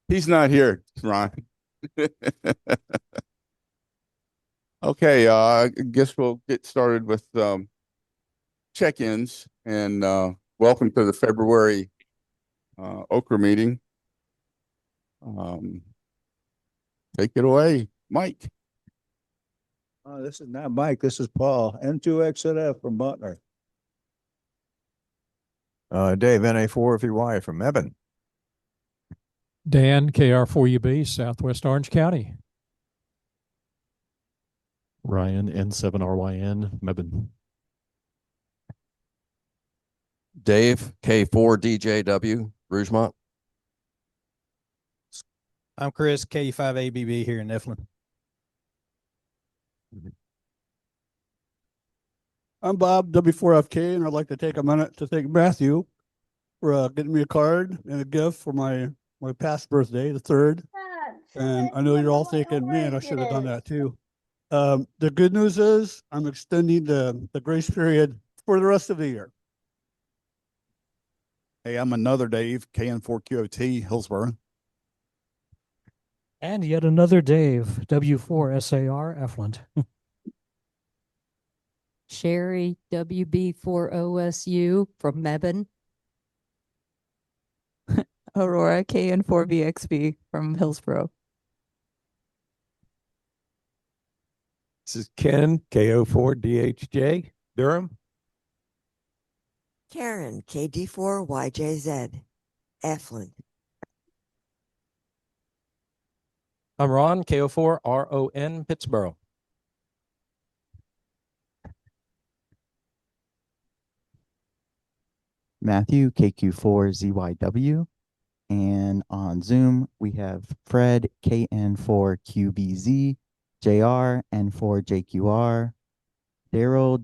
He's not here, Ron. Okay, I guess we'll get started with check-ins and welcome to the February OCRA meeting. Um, Take it away, Mike. This is not Mike. This is Paul. N2XNF from Butler. Dave, NA4VY from Evan. Dan, KR4UB, Southwest Orange County. Ryan, N7RYN, Mebane. Dave, K4DJW, Rougemont. I'm Chris, K5ABB here in Eflin. I'm Bob, W4FK, and I'd like to take a minute to thank Matthew for getting me a card and a gift for my past birthday, the 3rd. And I know you're all thinking, man, I should have done that too. The good news is I'm extending the grace period for the rest of the year. Hey, I'm another Dave, KN4QOT, Hillsborough. And yet another Dave, W4SAR, Efland. Sherry, WB4OSU from Mebane. Aurora, KN4BXB from Hillsborough. This is Ken, KO4DHJ, Durham. Karen, KD4YJZ, Eflin. I'm Ron, KO4RON, Pittsburgh. Matthew, KQ4ZYW. And on Zoom, we have Fred, KN4QBZ, JR, N4JQR, Daryl,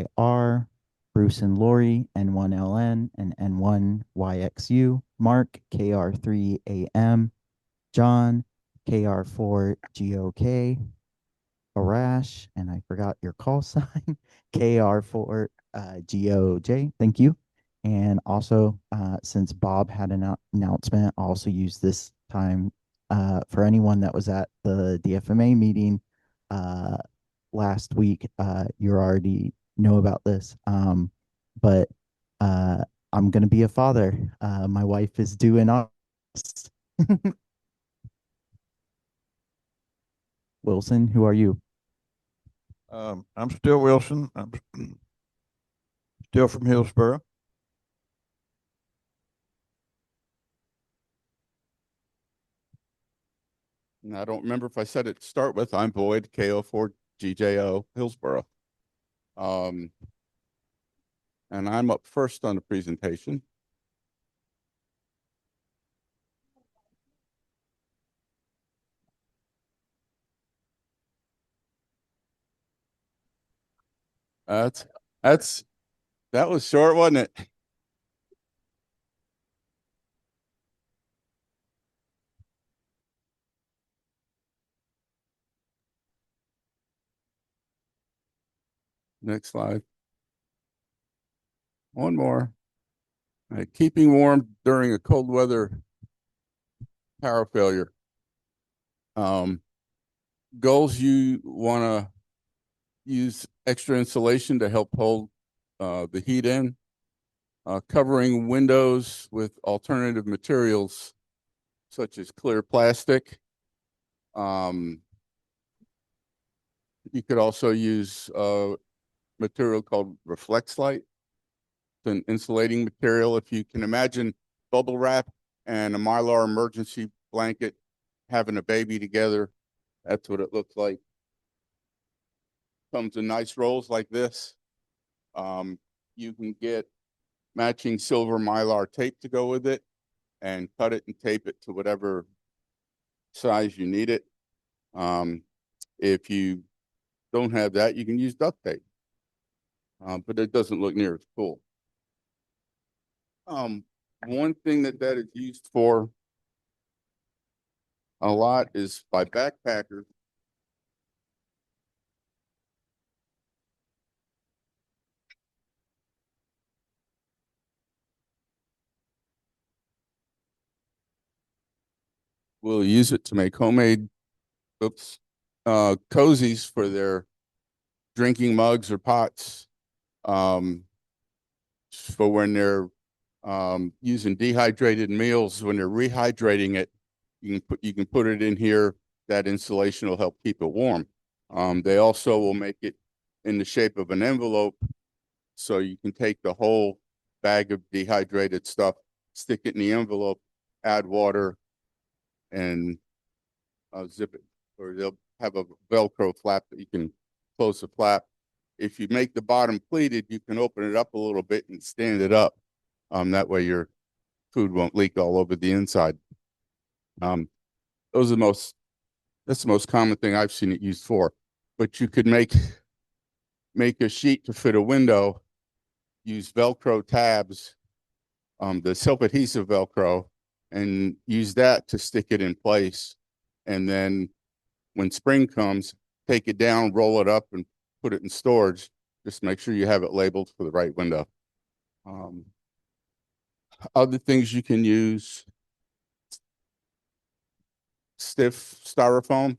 W4AIR, Bruce and Lori, N1LN and N1YXU, Mark, KR3AM, John, KR4GOK, Arash, and I forgot your call sign, KR4GOJ, thank you. And also, since Bob had an announcement, I'll also use this time for anyone that was at the DFMA meeting last week. You already know about this, but I'm going to be a father. My wife is due in August. Wilson, who are you? I'm still Wilson. I'm still from Hillsborough. And I don't remember if I said it to start with. I'm Boyd, KO4GJO, Hillsborough. And I'm up first on the presentation. That was short, wasn't it? Next slide. One more. Keeping warm during a cold weather power failure. Goals, you want to use extra insulation to help hold the heat in. Covering windows with alternative materials such as clear plastic. You could also use material called Reflexlite. It's an insulating material. If you can imagine bubble wrap and a Mylar emergency blanket having a baby together, that's what it looks like. Comes in nice rolls like this. You can get matching silver Mylar tape to go with it and cut it and tape it to whatever size you need it. If you don't have that, you can use duct tape. But it doesn't look near as cool. One thing that is used for a lot is by backpackers. will use it to make homemade, cozies for their drinking mugs or pots. For when they're using dehydrated meals, when they're rehydrating it, you can put it in here. That insulation will help keep it warm. They also will make it in the shape of an envelope, so you can take the whole bag of dehydrated stuff, stick it in the envelope, add water, and zip it. Or they'll have a Velcro flap that you can close the flap. If you make the bottom pleated, you can open it up a little bit and stand it up. That way your food won't leak all over the inside. That's the most common thing I've seen it used for. But you could make a sheet to fit a window, use Velcro tabs, the self-adhesive Velcro, and use that to stick it in place. And then when spring comes, take it down, roll it up, and put it in storage. Just make sure you have it labeled for the right window. Other things you can use: stiff styrofoam.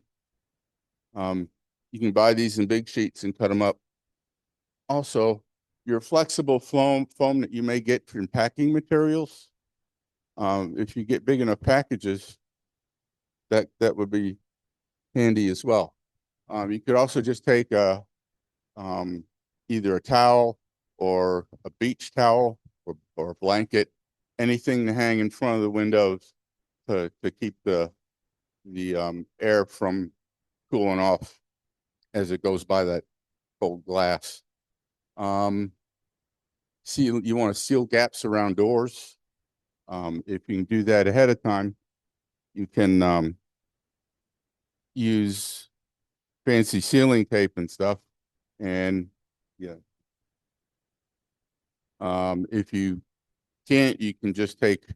You can buy these in big sheets and cut them up. Also, your flexible foam that you may get from packing materials. If you get big enough packages, that would be handy as well. You could also just take either a towel or a beach towel or a blanket, anything to hang in front of the windows to keep the air from cooling off as it goes by that cold glass. You want to seal gaps around doors. If you can do that ahead of time, you can use fancy sealing tape and stuff. And yeah, if you can't, you can just take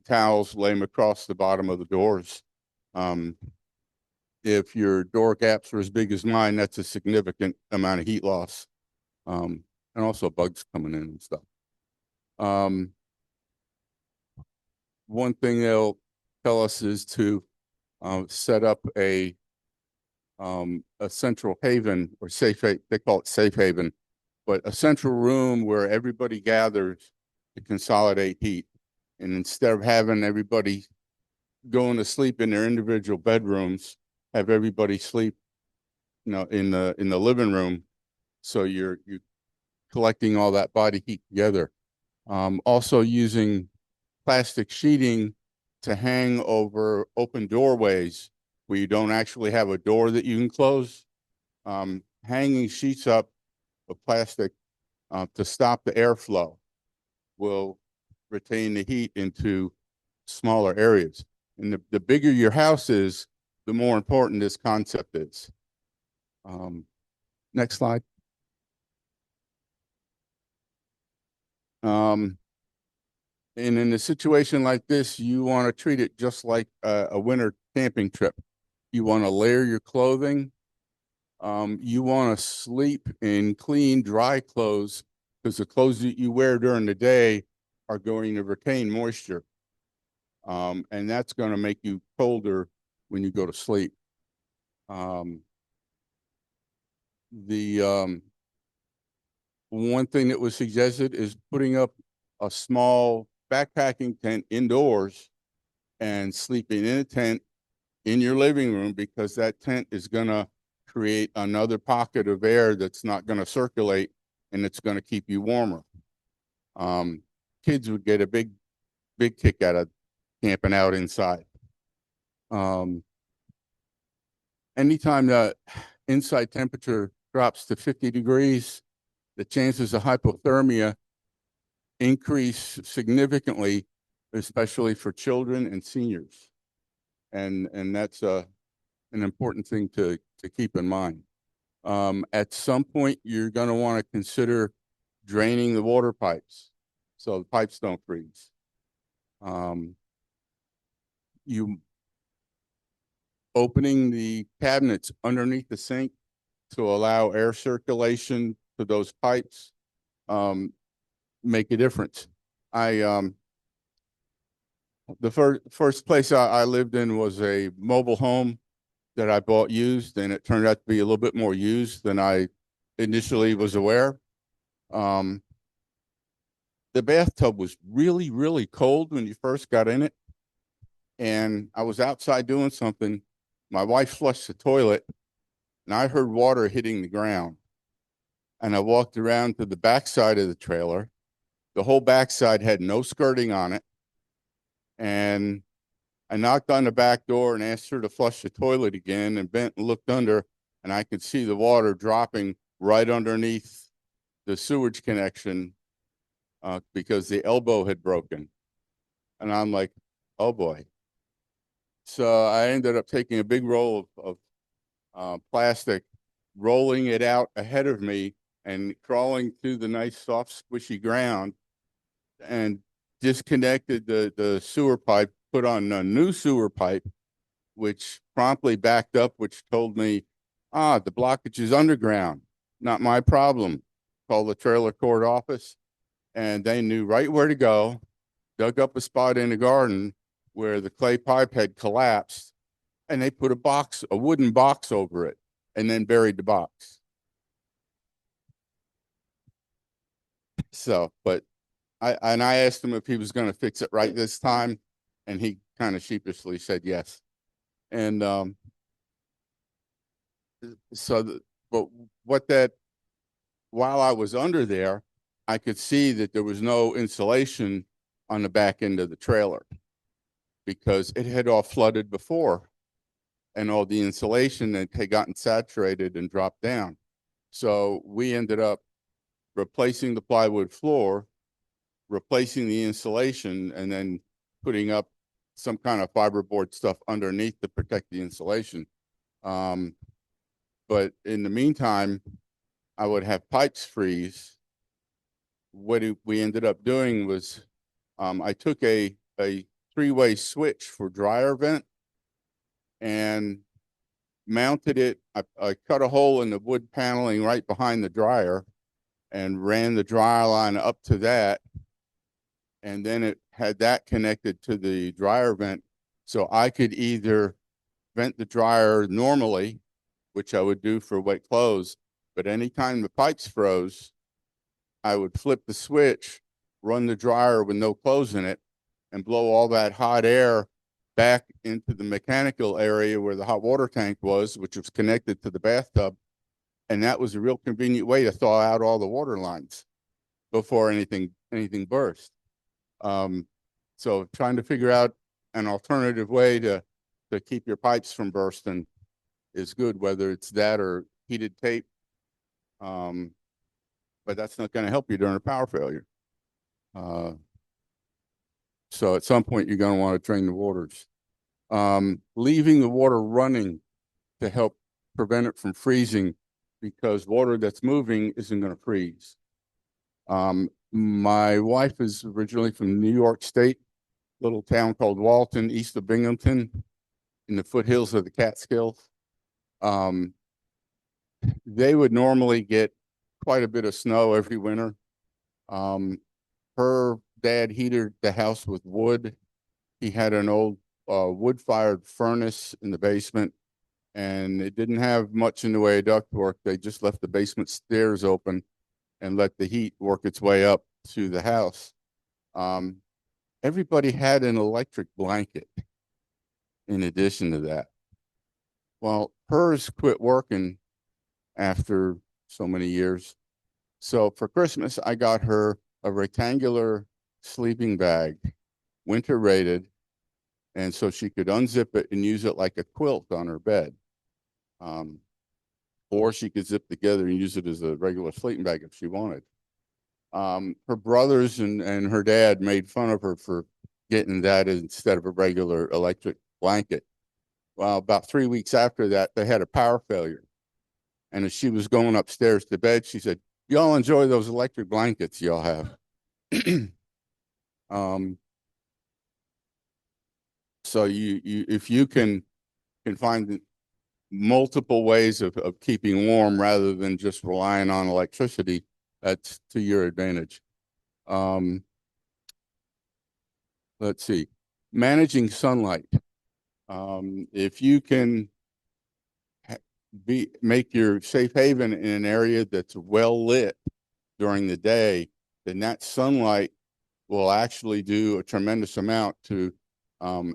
towels, lay them across the bottom of the doors. If your door gaps are as big as mine, that's a significant amount of heat loss. And also bugs coming in and stuff. One thing they'll tell us is to set up a central haven or safe. They call it safe haven, but a central room where everybody gathers to consolidate heat. And instead of having everybody going to sleep in their individual bedrooms, have everybody sleep, in the living room. So you're collecting all that body heat together. Also using plastic sheeting to hang over open doorways where you don't actually have a door that you can close. Hanging sheets up of plastic to stop the airflow will retain the heat into smaller areas. And the bigger your house is, the more important this concept is. Next slide. And in a situation like this, you want to treat it just like a winter camping trip. You want to layer your clothing. You want to sleep in clean, dry clothes, because the clothes that you wear during the day are going to retain moisture. And that's going to make you colder when you go to sleep. One thing that was suggested is putting up a small backpacking tent indoors and sleeping in a tent in your living room, because that tent is going to create another pocket of air that's not going to circulate, and it's going to keep you warmer. Kids would get a big kick out of camping out inside. Anytime the inside temperature drops to 50 degrees, the chances of hypothermia increase significantly, especially for children and seniors. And that's an important thing to keep in mind. At some point, you're going to want to consider draining the water pipes so the pipes don't freeze. You opening the cabinets underneath the sink to allow air circulation to those pipes make a difference. the first place I lived in was a mobile home that I bought used, and it turned out to be a little bit more used than I initially was aware. The bathtub was really, really cold when you first got in it. And I was outside doing something. My wife flushed the toilet, and I heard water hitting the ground. And I walked around to the backside of the trailer. The whole backside had no skirting on it. And I knocked on the back door and asked her to flush the toilet again, and bent and looked under, and I could see the water dropping right underneath the sewage connection because the elbow had broken. And I'm like, oh boy. So I ended up taking a big roll of plastic, rolling it out ahead of me, and crawling through the nice, soft, squishy ground, and disconnected the sewer pipe, put on a new sewer pipe, which promptly backed up, which told me, the blockage is underground. Not my problem. Called the trailer court office, and they knew right where to go, dug up a spot in the garden where the clay pipe had collapsed, and they put a wooden box over it, and then buried the box. So, but I asked him if he was going to fix it right this time, and he kind of sheepishly said yes. And but while I was under there, I could see that there was no insulation on the back end of the trailer because it had all flooded before, and all the insulation had gotten saturated and dropped down. So we ended up replacing the plywood floor, replacing the insulation, and then putting up some kind of fiberboard stuff underneath to protect the insulation. But in the meantime, I would have pipes freeze. What we ended up doing was I took a three-way switch for dryer vent and mounted it. I cut a hole in the wood paneling right behind the dryer and ran the dryer line up to that. And then it had that connected to the dryer vent. So I could either vent the dryer normally, which I would do for wet clothes, but anytime the pipes froze, I would flip the switch, run the dryer with no clothes in it, and blow all that hot air back into the mechanical area where the hot water tank was, which was connected to the bathtub. And that was a real convenient way to thaw out all the water lines before anything burst. So trying to figure out an alternative way to keep your pipes from bursting is good, whether it's that or heated tape. But that's not going to help you during a power failure. So at some point you're going to want to drain the waters. Leaving the water running to help prevent it from freezing, because water that's moving isn't going to freeze. My wife is originally from New York State, little town called Walton, east of Binghamton, in the foothills of the Catskills. They would normally get quite a bit of snow every winter. Her dad heated the house with wood. He had an old wood-fired furnace in the basement, and it didn't have much in the way of ductwork. They just left the basement stairs open and let the heat work its way up to the house. Everybody had an electric blanket in addition to that. Well, hers quit working after so many years. So for Christmas, I got her a rectangular sleeping bag, winter rated, and so she could unzip it and use it like a quilt on her bed. Or she could zip together and use it as a regular sleeping bag if she wanted. Her brothers and her dad made fun of her for getting that instead of a regular electric blanket. Well, about 3 weeks after that, they had a power failure. And as she was going upstairs to bed, she said, "Y'all enjoy those electric blankets y'all have." So if you can find multiple ways of keeping warm rather than just relying on electricity, that's to your advantage. Let's see. managing sunlight. If you can make your safe haven in an area that's well lit during the day, then that sunlight will actually do a tremendous amount to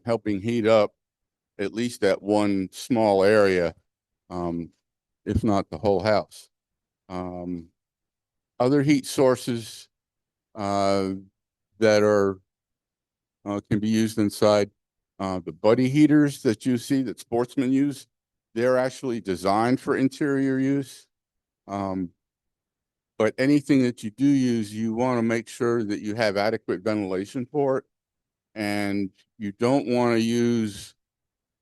helping heat up at least that one small area, if not the whole house. Other heat sources that are can be used inside, the buddy heaters that you see that sportsmen use, they're actually designed for interior use. But anything that you do use, you want to make sure that you have adequate ventilation for it. And you don't want to use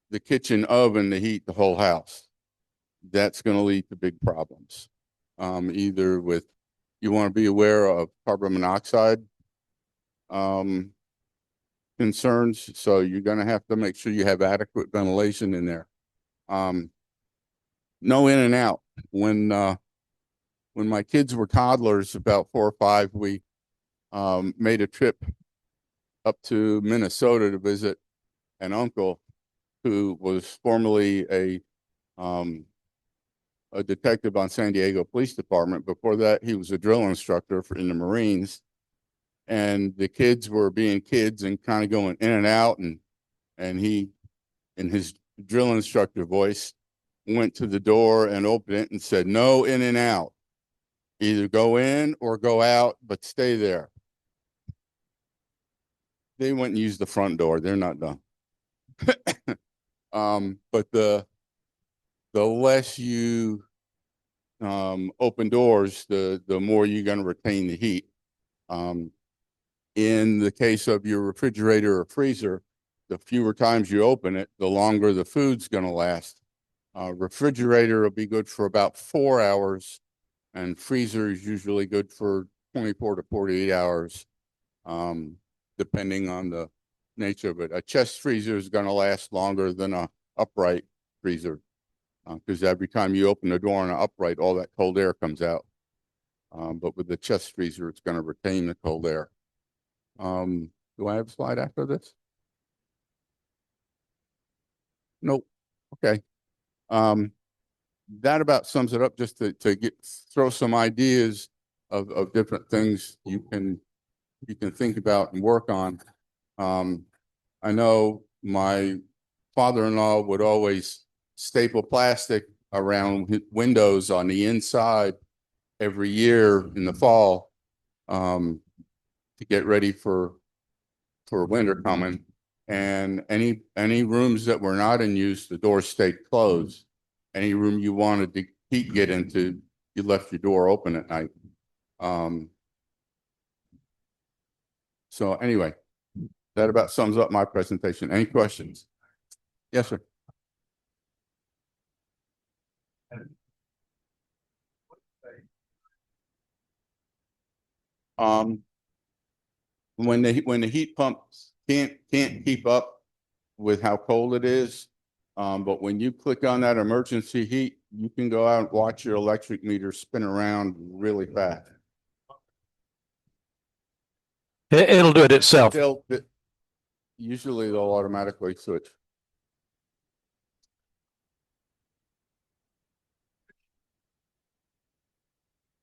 the kitchen oven to heat the whole house. That's going to lead to big problems. Either with, you want to be aware of carbon monoxide concerns. So you're going to have to make sure you have adequate ventilation in there. No in and out. When my kids were toddlers, about 4 or 5, we made a trip up to Minnesota to visit an uncle who was formerly a detective on San Diego Police Department. Before that, he was a drill instructor in the Marines. And the kids were being kids and kind of going in and out. And he, in his drill instructor voice, went to the door and opened it and said, "No in and out. Either go in or go out, but stay there." They went and used the front door. They're not done. But the less you open doors, the more you're going to retain the heat. In the case of your refrigerator or freezer, the fewer times you open it, the longer the food's going to last. Refrigerator will be good for about 4 hours, and freezer is usually good for 24 to 48 hours, depending on the nature of it. A chest freezer is going to last longer than a upright freezer, because every time you open the door on an upright, all that cold air comes out. But with the chest freezer, it's going to retain the cold air. Do I have a slide after this? Nope. Okay. That about sums it up, just to throw some ideas of different things you can think about and work on. I know my father-in-law would always staple plastic around windows on the inside every year in the fall, to get ready for winter coming. And any rooms that were not in use, the doors stayed closed. Any room you wanted the heat get into, you left your door open at night. So anyway, that about sums up my presentation. Any questions? Yes, sir. When the heat pumps can't keep up with how cold it is, but when you click on that emergency heat, you can go out and watch your electric meter spin around really fast. It'll do it itself. Usually they'll automatically switch.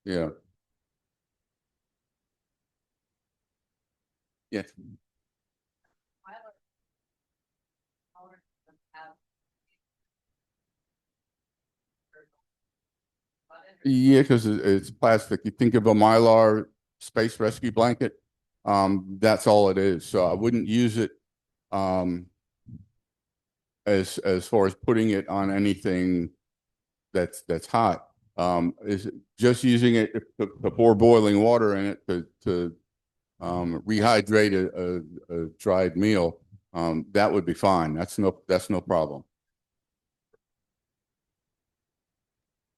Yeah. Yes. Yeah, because it's plastic. You think of a Mylar space rescue blanket, that's all it is. So I wouldn't use it as far as putting it on anything that's hot. Is just using it to pour boiling water in it to rehydrate a dried meal. That would be fine. That's no problem.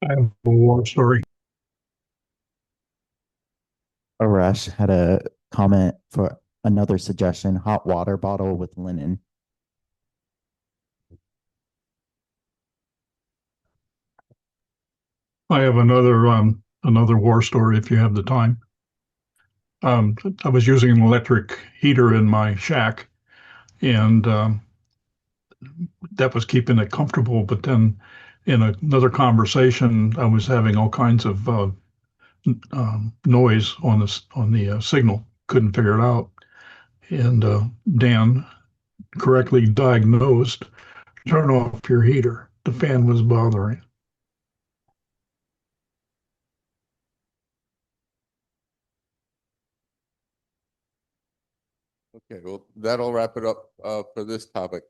I have a war story. Arash had a comment for another suggestion: hot water bottle with linen. I have another war story if you have the time. I was using an electric heater in my shack, And that was keeping it comfortable. But then in another conversation, I was having all kinds of noise on the signal. Couldn't figure it out. And Dan correctly diagnosed, turn off your heater. The fan was bothering. Okay, well, that'll wrap it up for this topic.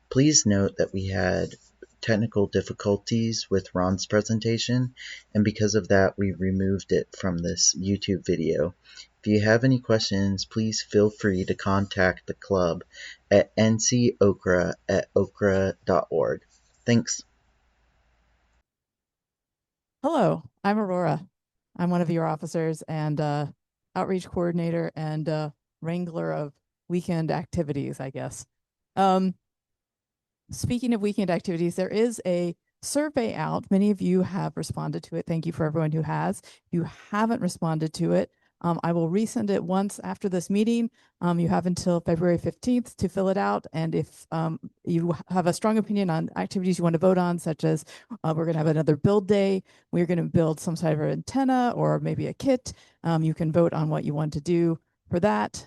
Please note that we had technical difficulties with Ron's presentation, and because of that, we removed it from this YouTube video. If you have any questions, please feel free to contact the club at ncocra@ocra.org. Thanks. Hello, I'm Aurora. I'm one of your officers and outreach coordinator and wrangler of weekend activities, I guess. Speaking of weekend activities, there is a survey out. Many of you have responded to it. Thank you for everyone who has. If you haven't responded to it, I will resend it once after this meeting. You have until February 15th to fill it out. And if you have a strong opinion on activities you want to vote on, such as we're going to have another build day, we're going to build some type of antenna or maybe a kit, you can vote on what you want to do for that.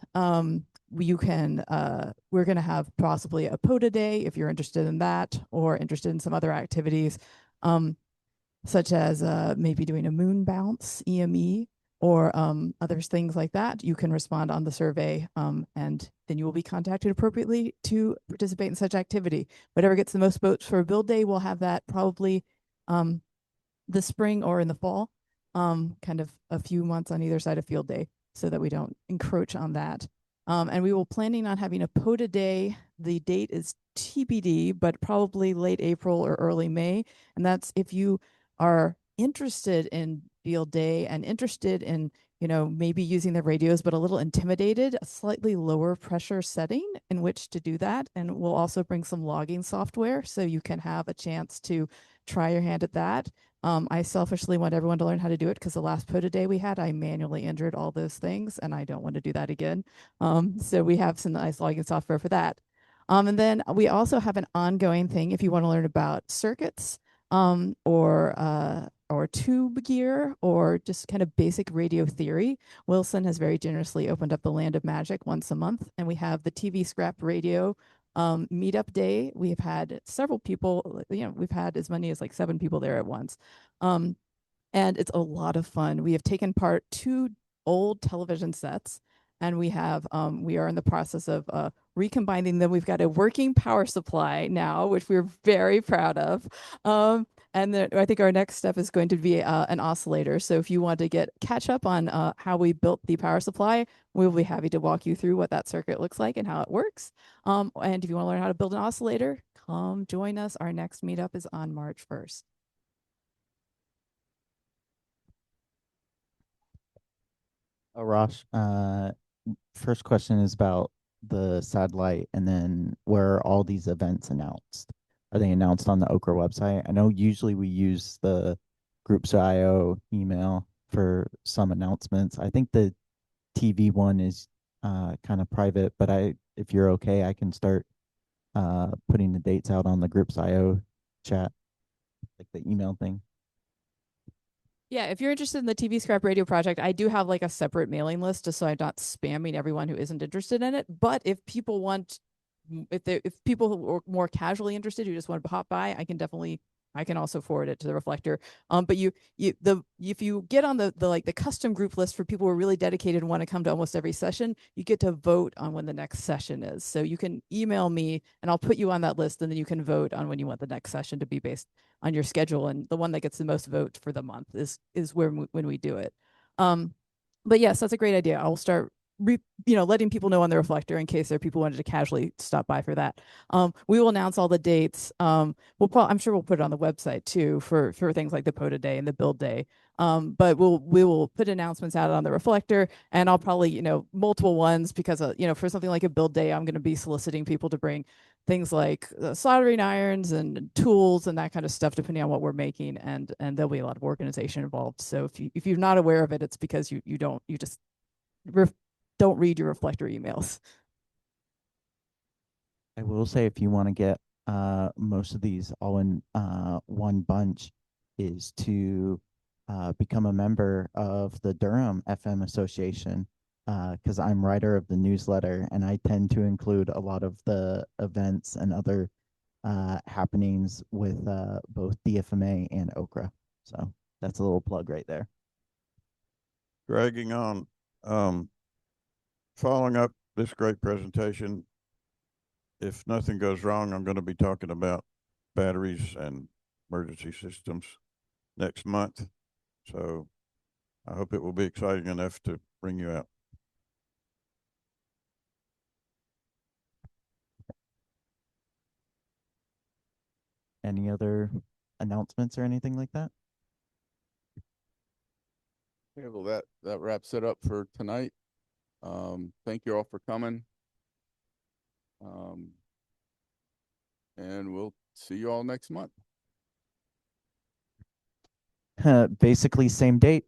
You can, we're going to have possibly a POTA day if you're interested in that or interested in some other activities, such as maybe doing a moon bounce, EME, or other things like that. You can respond on the survey and then you will be contacted appropriately to participate in such activity. Whatever gets the most votes for a build day, we'll have that probably this spring or in the fall, kind of a few months on either side of field day so that we don't encroach on that. And we will planning on having a POTA day. The date is TBD, but probably late April or early May. And that's if you are interested in field day and interested in, you know, maybe using the radios, but a little intimidated, a slightly lower pressure setting in which to do that. And we'll also bring some logging software so you can have a chance to try your hand at that. I selfishly want everyone to learn how to do it because the last POTA day we had, I manually entered all those things and I don't want to do that again. So we have some nice logging software for that. And then we also have an ongoing thing if you want to learn about circuits or tube gear or just kind of basic radio theory. Wilson has very generously opened up the Land of Magic once a month, and we have the TV Scrap Radio meetup day. We have had several people, you know, we've had as many as like 7 people there at once. And it's a lot of fun. We have taken part 2 old television sets and we have we are in the process of recombining them. We've got a working power supply now, which we're very proud of. And then I think our next step is going to be an oscillator. So if you want to catch up on how we built the power supply, we'll be happy to walk you through what that circuit looks like and how it works. And if you want to learn how to build an oscillator, come join us. Our next meetup is on March 1st. Rosh, first question is about the satellite and then where are all these events announced? Are they announced on the OCRA website? I know usually we use the groups.io email for some announcements. I think the TV one is kind of private, but if you're okay, I can start putting the dates out on the groups.io chat, like the email thing. Yeah, if you're interested in the TV Scrap Radio project, I do have like a separate mailing list just so I'm not spamming everyone who isn't interested in it. But if people want, if people who are more casually interested who just want to hop by, I can also forward it to the Reflector. But if you get on the custom group list for people who are really dedicated and want to come to almost every session, you get to vote on when the next session is. So you can email me and I'll put you on that list, and then you can vote on when you want the next session to be based on your schedule. And the one that gets the most votes for the month is when we do it. But yes, that's a great idea. I'll start letting people know on the Reflector in case there are people who wanted to casually stop by for that. We will announce all the dates. I'm sure we'll put it on the website too for things like the POTA day and the build day. But we will put announcements out on the Reflector, and I'll probably, multiple ones because, for something like a build day, I'm going to be soliciting people to bring things like soldering irons and tools and that kind of stuff, depending on what we're making. And there'll be a lot of organization involved. So if you're not aware of it, it's because you just don't read your Reflector emails. I will say if you want to get most of these all in one bunch is to become a member of the Durham FM Association, because I'm writer of the newsletter and I tend to include a lot of the events and other happenings with both DFMA and OCRA. So that's a little plug right there. Dragging on, following up this great presentation, if nothing goes wrong, I'm going to be talking about batteries and emergency systems next month. So I hope it will be exciting enough to bring you out. Any other announcements or anything like that? Okay, well, that wraps it up for tonight. Thank you all for coming. And we'll see you all next month. Basically, same date.